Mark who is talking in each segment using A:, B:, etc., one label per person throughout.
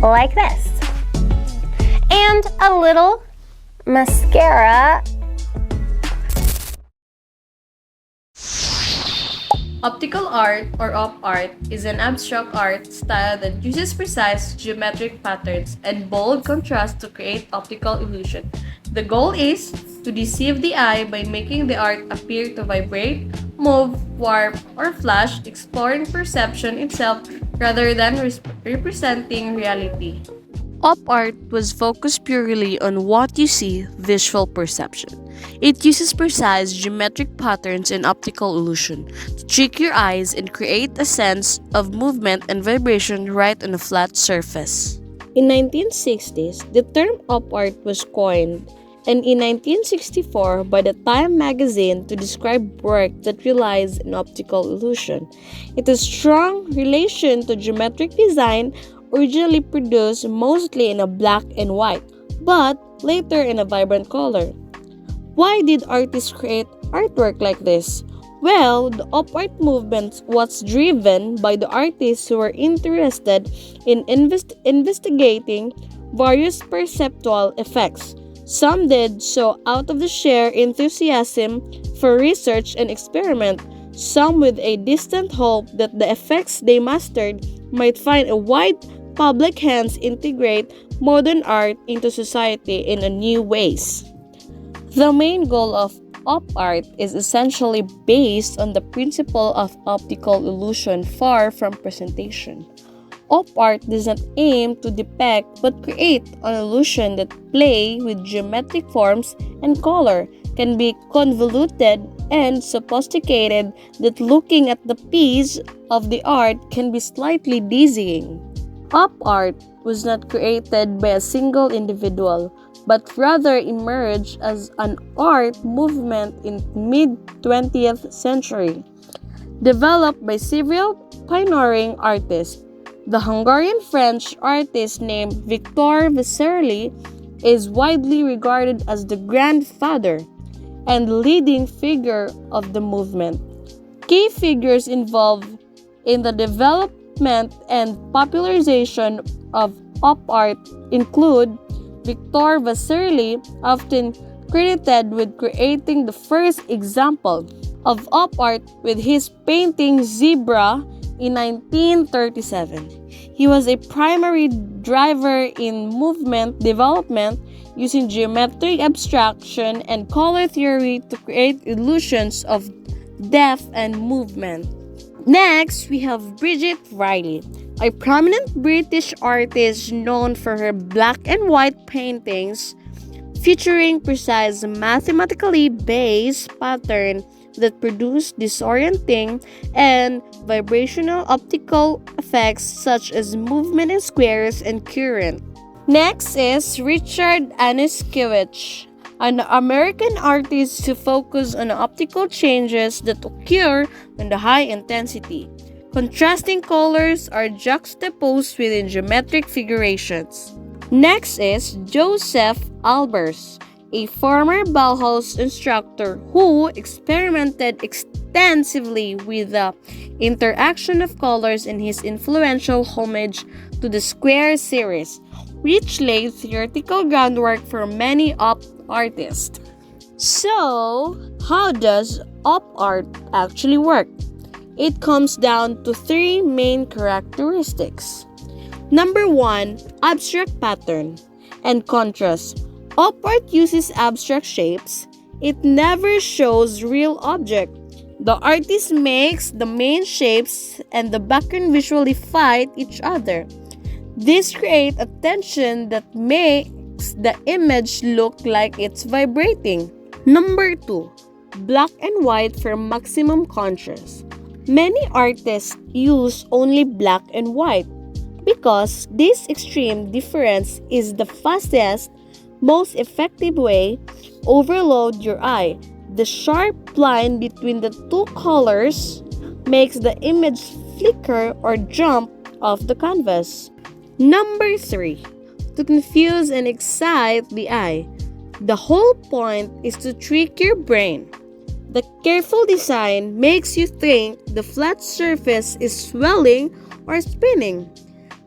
A: like this. And a little mascara.
B: Optical art, or op art, is an abstract art style that uses precise geometric patterns and bold contrast to create optical illusion. The goal is to deceive the eye by making the art appear to vibrate, move, warp, or flash, exploring perception itself rather than representing reality. Op art was focused purely on what you see, visual perception. It uses precise geometric patterns and optical illusion to trick your eyes and create a sense of movement and vibration right on a flat surface. In 1960s, the term op art was coined, and in 1964 by the Time magazine to describe work that relies on optical illusion. It has strong relation to geometric design, originally produced mostly in a black and white, but later in a vibrant color. Why did artists create artwork like this? Well, the op art movement was driven by the artists who were interested in investigating various perceptual effects. Some did so out of the sheer enthusiasm for research and experiment, some with a distant hope that the effects they mastered might find a wide public hands integrate modern art into society in a new ways. The main goal of op art is essentially based on the principle of optical illusion far from presentation. Op art does not aim to depict but create an illusion that play with geometric forms and color can be convoluted and sophisticated that looking at the piece of the art can be slightly dizzying. Op art was not created by a single individual, but rather emerged as an art movement in mid-20th century, developed by several pioneering artists. The Hungarian-French artist named Victor Vasarely is widely regarded as the grandfather and leading figure of the movement. Key figures involved in the development and popularization of op art include Victor Vasarely, often credited with creating the first example of op art with his painting Zebra in 1937. He was a primary driver in movement development using geometric abstraction and color theory to create illusions of depth and movement. Next, we have Bridget Riley, a prominent British artist known for her black and white paintings featuring precise mathematically based pattern that produce disorienting and vibrational optical effects such as movement in squares and current. Next is Richard Aniszkiewicz, an American artist who focused on optical changes that occur when the high intensity, contrasting colors are juxtaposed within geometric figurations. Next is Joseph Albers, a former Bauhaus instructor who experimented extensively with the interaction of colors in his influential homage to the Square series, which laid theoretical groundwork for many op artists. So, how does op art actually work? It comes down to three main characteristics. Number 1, abstract pattern and contrast. Op art uses abstract shapes. It never shows real object. The artist makes the main shapes and the background visually fight each other. This creates a tension that makes the image look like it's vibrating. Number 2, black and white for maximum contrast. Many artists use only black and white because this extreme difference is the fastest, most effective way to overload your eye. The sharp line between the two colors makes the image flicker or jump off the canvas. Number 3, to confuse and excite the eye. The whole point is to trick your brain. The careful design makes you think the flat surface is swelling or spinning.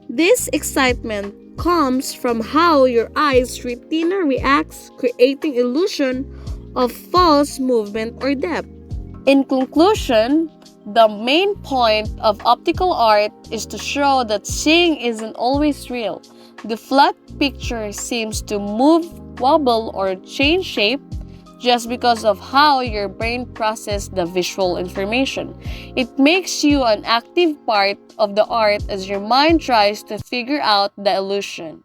B: This excitement
C: comes from how your eye's retina reacts, creating illusion of false movement or depth. In conclusion, the main point of optical art is to show that seeing isn't always real. The flat picture seems to move, wobble, or change shape just because of how your brain processes the visual information. It makes you an active part of the art as your mind tries to figure out the illusion.